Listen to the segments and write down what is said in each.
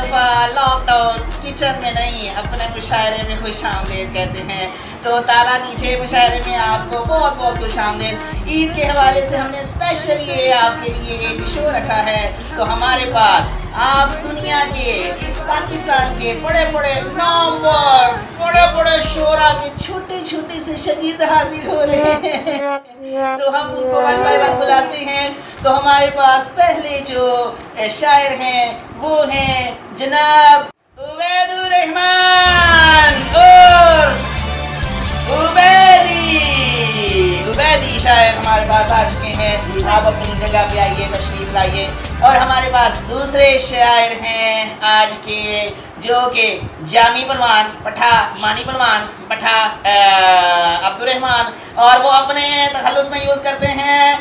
दफ़ा lockdown kitchen में नहीं अपने मुशायरे में खुश आमदीद कहते हैं। तो ताला नीचे मुशायरे में आपको बहुत बहुत खुश आमदीद। ईद के हवाले से हमने स्पेशल ये आपके लिए एक शो रखा है। तो हमारे पास आप दुनिया के इस पाकिस्तान के बड़े बड़े नामवर बड़े बड़े शोरा के छोटे छोटे से शगीर्द हाजिर हो रहे हैं। तो हम उनको वन बाय वन बुलाते हैं। तो हमारे पास पहले जो शायर हैं वो हैं जनाब उबैदुर रहमान उर्फ उबैदी शायर हमारे पास आ चुके हैं। आप अपनी जगह पे आइए, तशरीफ लाइए। और हमारे पास दूसरे शायर हैं आज के जो कि जामी पलवान पठा मानी पलवान पठा अब्दुल रहमान, और वो अपने तखल्लुस में यूज़ करते हैं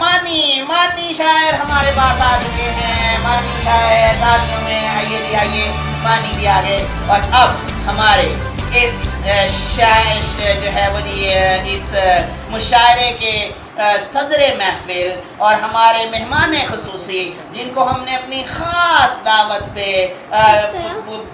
मानी शायर हमारे पास आ चुके हैं। मानी शायर तालियों में आइए भी आइए, मानी भी आ गए। और अब हमारे इस शायर जो है वो इस मुशायरे के सदरे महफिल और हमारे मेहमान खुसूसी जिनको हमने अपनी ख़ास दावत पे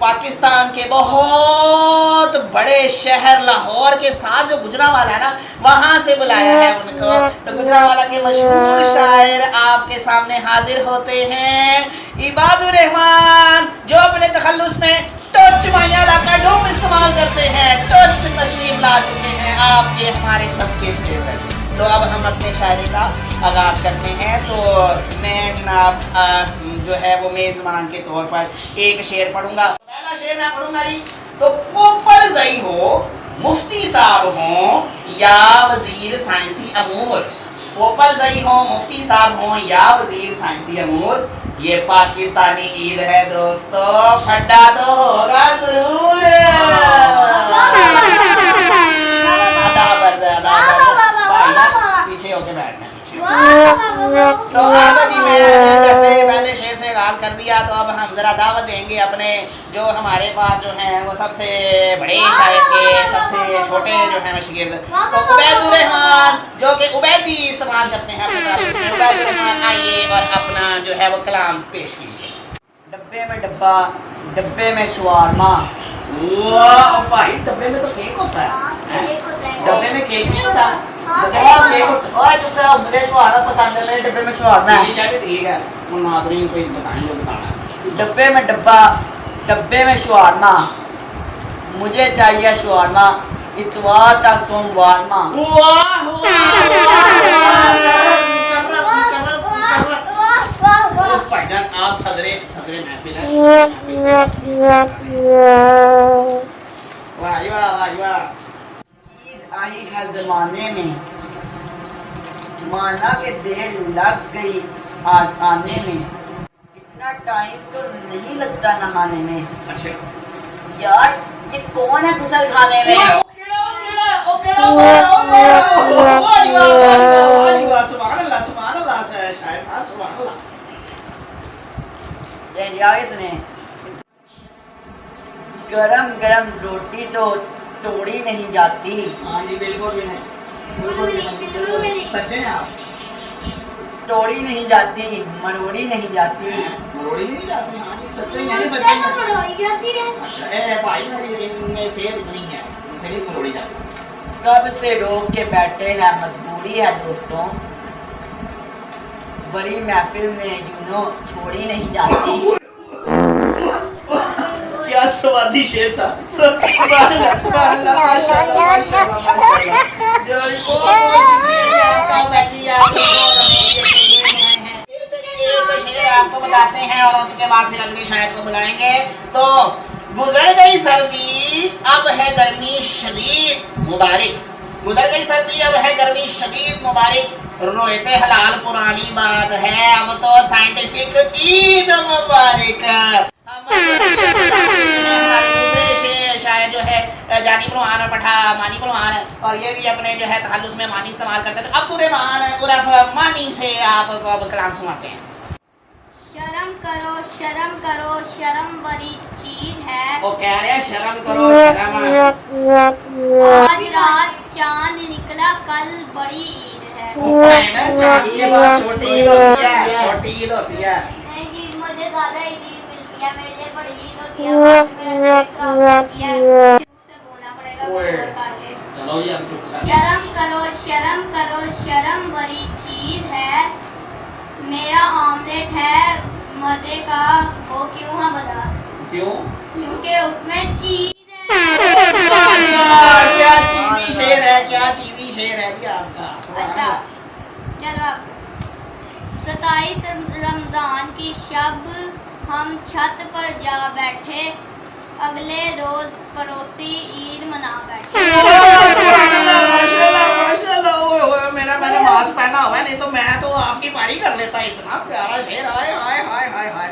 पाकिस्तान के बहुत बड़े शहर लाहौर के साथ जो गुजरांवाला है ना, वहाँ से बुलाया है उनको। तो गुजरांवाला के मशहूर शायर आपके सामने हाजिर होते हैं इबादुर रहमान, जो अपने तखल्लुस में टच मायाला का डोम इस्तेमाल करते हैं। टच तशरीफ ला चुके हैं आपके हमारे सबके फेवरेट। तो अब हम अपने शायरी का आगाज़ करते हैं। तो मैं जनाब जो है वो मेज़बान के तौर पर एक शेर पढ़ूंगा। पहला शेर मैं पढ़ूंगा जी। तो पोपल जई हो मुफ्ती साहब हो या वजीर साइंसी अमूर, पोपल जई हो मुफ्ती साहब हो या वजीर साइंसी अमूर, ये पाकिस्तानी ईद है दोस्तों, फड्डा तो होगा जरूर। पीछे होके बैठना तो अब मैं जैसे पहले शेर से आगाज कर दिया, तो अब हम जरा दावत देंगे अपने जो हमारे पास जो हैं वो सबसे बड़े शायर के सबसे छोटे जो हैं शागिर्द, तो उबैदुर रहमान जो कि उबैदी इस्तेमाल करते हैं अपने ताल्लुक में। उबैदुर रहमान आइए और अपना जो है वो कलाम पेश कीजिए। डब्बे में डब्बा, डब्बे में शवारमा। वाह भाई, डब्बे में तो केक होता है, डब्बे में केक नहीं होता। ओए तू तेरा मुझे शवारमा पसंद है, मेरे डब्बे में शवारमा है। ठीक है, उन नाज़रीन को बताना। डब्बे में डब्बा, डब्बे में शवारमा, मुझे चाहिए शवारमा इतवार ता सोमवार माँ। भाईजान आप सदरे महफिल है। वाह वाह वाह। ईद आई है जमाने में, माना के देर लग गई आने में, इतना टाइम तो नहीं लगता नहाने में। अच्छा यार ये कौन है गुसल खाने में? आगे सुने। गरम गरम रोटी तो तोड़ी नहीं जाती। हाँ जी, बिल्कुल भी नहीं, सच्चे हैं आप। तोड़ी नहीं जाती, मरोड़ी नहीं जाती। मरोड़ी नहीं जाती, हाँ जी सच्चे हैं, सच्चे हैं। अच्छा भाई मेरी इनमें सेहत इतनी है, इनसे नहीं मरोड़ी जाती। कब से रोक के बैठे हैं, मजबूरी है दोस्तों, बड़ी महफिल में यूनो छोड़ी नहीं जाती। क्या स्वादी शेर था। सुभान अल्लाह, सुभान अल्लाह, माशाअल्लाह, माशाअल्लाह, माशाअल्लाह। बहुत शुक्रिया आपका बैठी आपने एक शेर आपको बताते हैं और उसके बाद फिर अगले शायर को बुलाएंगे। तो गुजर गई सर्दी अब है गर्मी शदीद मुबारक, गुजर गई सर्दी अब है गर्मी शदीद मुबारक, रोयते हलाल पुरानी बात है, अब तो साइंटिफिक ईद मुबारक। हमारे दूसरे शायर जो है जानी पलवान पठा मानी पलवान, और ये भी अपने जो है तखल्लुस में मानी इस्तेमाल करते हैं। तो अब्दुल रहमान उर्फ मानी से आपको अब कलाम सुनाते हैं। शर्म करो शर्म करो, शर्म बड़ी चीज है। वो कह रहे हैं शर्म करो शर्म। आज रात चांद निकला, कल बड़ी ईद है। छोटी ईद होती है, छोटी ईद होती है। नहीं जी, मुझे ज्यादा ईद मिलती भैया मेरे लिए बड़ी ईद होती है, बाद में मेरा शेर खराब कर दिया है। शुरू से बोलना पड़ेगा ओए। बोल काटे। चलो जी, अब चुप कर। शर्म करो शर्म करो, शर्म बड़ी चीज है, मेरा ऑमलेट है मजे का, वो क्यों है बता? क्यों? क्योंकि उसमें चीज है। क्या चीजी शेर है, क्या चीजी शेर है जी आपका। अच्छा चलो आप 27 रमजान की शब हम छत पर जा बैठे, अगले रोज पड़ोसी ईद मना बैठे। माशाल्लाह माशाल्लाह, ओए ओए, मैंने मास्क पहना हुआ है, नहीं तो मैं तो आपकी पारी कर लेता। इतना प्यारा शेर, हाय हाय हाय हाय हाय।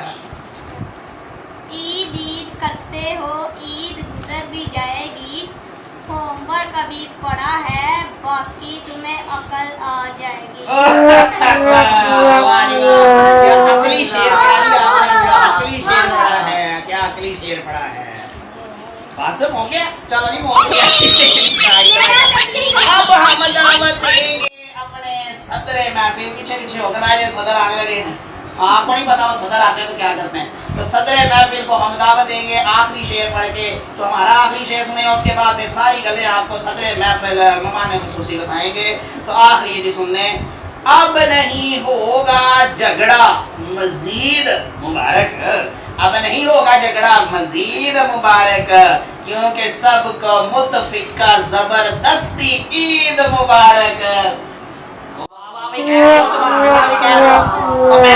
ईद ईद करते हो, ईद गुजर भी जाएगी, होमवर्क अभी पड़ा है, बाकी तुम्हें अकल आ जाएगी। वाह जी वाह, क्या अकली शेर पढ़ा दिया आपने, क्या अकली शेर पढ़ा है, क्या अकली शेर पढ़ा है। बस हो गया, चलो जी हो गया। अब हम दावत देंगे अपने सदर महफिल। पीछे होकर आए, सदर आने लगे हैं। आपको नहीं पता वो सदर आते हैं तो क्या करते हैं। तो सदर महफिल को हम दावत देंगे आखिरी शेर पढ़ के। तो हमारा आखिरी शेर सुने, उसके बाद फिर सारी गलें आपको सदर महफिल मेहमान खुसूसी बताएंगे। तो आखिरी जी सुन लें। अब नहीं होगा झगड़ा मजीद मुबारक, अब नहीं होगा झगड़ा मजीद मुबारक, क्योंकि सबको मुतफिक का जबरदस्ती ईद मुबारक। मैं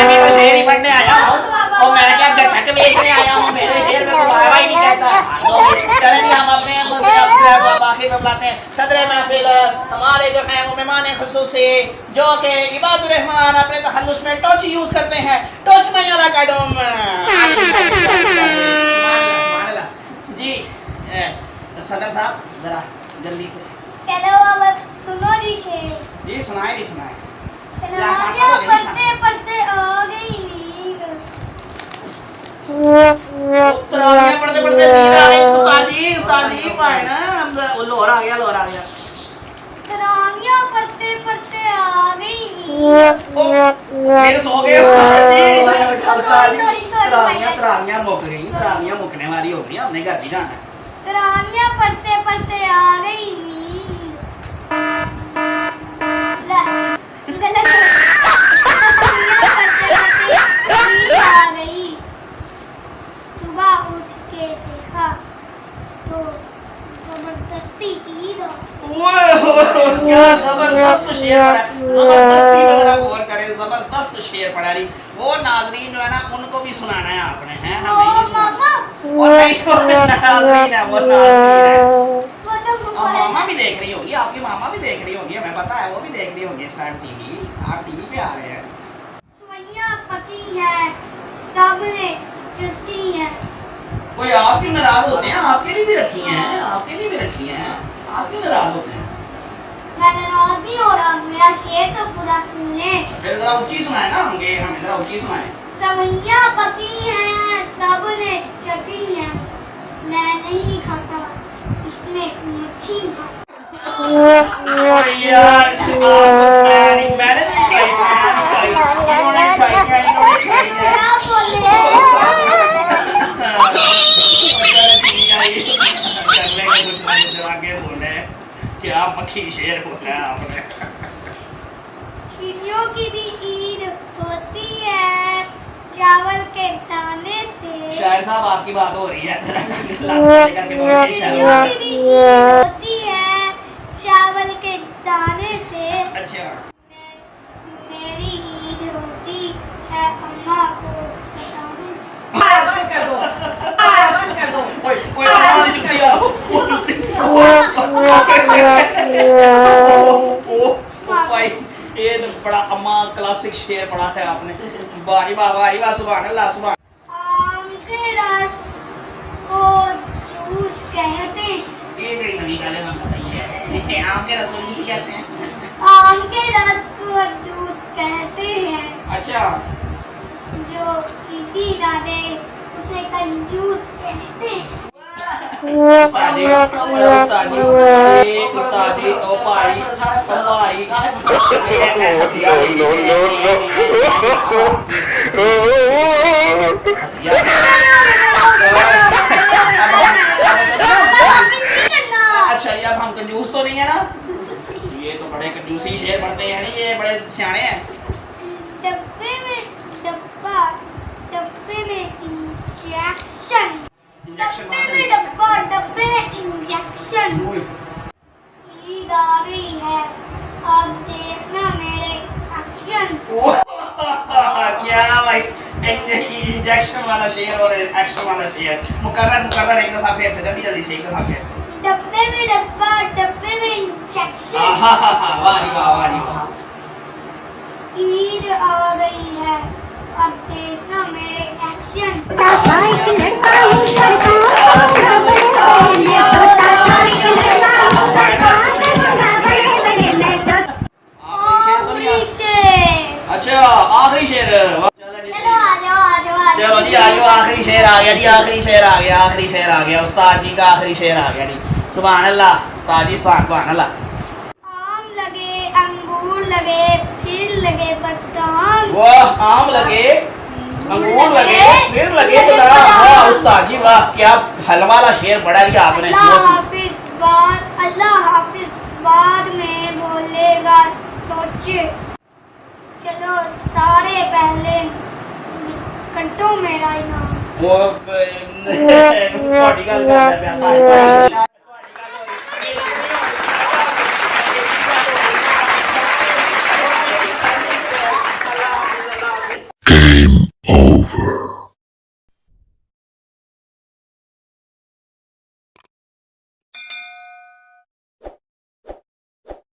भी तो शेर ही पढ़ने आया हूँ, और मैं क्या गच्छक बेचने आया हूँ। मेरे शेर में तो बाबा ही नहीं कहता। चले नहीं, हम अपने आखिर में बुलाते हैं सदर महफिल हमारे जो है वो मेहमान खुसूसी, जो कि इबादुर रहमान अपने तखल्लुस में टॉर्च यूज करते हैं। टॉर्च में यहाँ लगा डूम जी। सदर साहब जरा जल्दी से चलो अब सुनो जी शेर। जी सुनाए जी सुनाए। पढ़ते पढ़ते आ गई नींद, तरावियां पढ़ते पढ़ते नींद आ गई। उस्ताद जी पढ़ना, लोहर आ गया लोहर आ गया। तरावियां पढ़ते पढ़ते आ गई नींद। फिर सो गए उस्ताद जी। Sorry, तरावियां मुक गई, तरावियां मुकने वाली हो गई, हमने घर भी जाना है। तरावियां पढ़ते पढ़ते आ गई नींद। गलत तरावियां पढ़ते पढ़ते नींद आ गई, सुबह उठ के देखा तो जबरदस्ती ईद आ गई। क्या जबरदस्त शेर पढ़ा, जबरदस्ती पे जरा गौर करें, जबरदस्त शेर पढ़ा रही। वो नाजरीन जो है ना उनको भी सुनाना है आपने, हैं हमें नहीं सुनाना। वो नहीं, वो नाजरीन है, वो नाजरीन है। वो तो अब मामा भी देख रही होगी, आपकी मामा भी देख रही होगी, हमें पता है वो भी देख रही होगी स्टार टीवी। आप टीवी पे आ रहे हैं। सुइयां पकी है, सबने चुटी है। कोई आप क्यों नाराज होते हैं? आपके लिए भी रखी हैं, आपके लिए भी रखी हैं, आप क्यों नाराज होते हैं? मैं नाराज नहीं हो रहा, मेरा शेर तो पूरा सुन ले। फिर जरा ऊंची सुनाए ना, हमें जरा ऊंची सुनाए। सवैयां पकी हैं, सबने चटी है, मैं नहीं खाता, इसमें मक्खी है। यार मैंने तो इन्होंने खाई है। क्या बोले? करने के कुछ नहीं आगे बोले, क्या मक्खी शेर बोला आपने। चिड़ियों की भी ईद होती है, चावल के दाने से। शायर साहब आपकी बात हो रही है, करके बोलिए शायर। चिड़ियों की भी ईद होती है, चावल के दाने से। अच्छा, मेरी ईद होती है अम्मा को सताने से। बस कर दो, बस कर दो। ओए हमारी जुत्ती आ, वो जुत्ती ओ भाई, ये तो बड़ा अम्मा क्लासिक शेर पढ़ा है आपने। बारी वाह सुभान अल्लाह सुभान। आम के रस को जूस कहते हैं। ये बड़ी नवी गाल है, हम बताइए। आम के रस को जूस कहते हैं। आम के रस को जूस कहते हैं, अच्छा, जो पीती ना दे उसे कंजूस कहते हैं। उस्तादी ओ भाई no. चलिए अब हम कंजूस तो नहीं है ना? ये तो बड़े कंजूसी शेर पढ़ते हैं नहीं, ये बड़े सियाने हैं। डब्बे में डब्बा, डब्बे में इंजेक्शन, इंजेक्शन डब्बे में डब्बा, डब्बे में इंजेक्शन। ईद आ गई है, अब देखना मेरे एक्शन। क्या भाई, इंजेक्शन वाला शेर और एक्शन वाला शेर मुकर्रर एक दफा फिर से, जल्दी जल्दी से एक दफा फिर से। डब्बे में डब्बा, डब्बे में इंजेक्शन। वाह जी वाह, वाह जी वाह। ईद आ गई है, अब देखना मेरे एक्शन। आखिरी शेर। अच्छा आखिरी शेर, चलो आ जाओ आ जाओ आ चलो जी आ जाओ, आखिरी शेर आ गया जी, आखिरी शेर आ गया, आखिरी शेर आ गया, उस्ताद जी का आखिरी शेर आ गया जी। सुभान अल्लाह उस्ताद जी, सुभान अल्लाह। आम लगे, अंगूर लगे, फिर लगे बदाम। वो आम लगे, अंगूर लगे, फिर लगे बदाम। वाह उस्ताद जी वाह, क्या फल वाला शेर पढ़ा दिया आपने। अल्लाह हाफिज, बाद में बोलेगा टोचे। चलो सारे पहले कंटो मेरा इनाम। वो ਤੁਹਾਡੀ ਗੱਲ ਕਰਦਾ ਪਿਆ। Game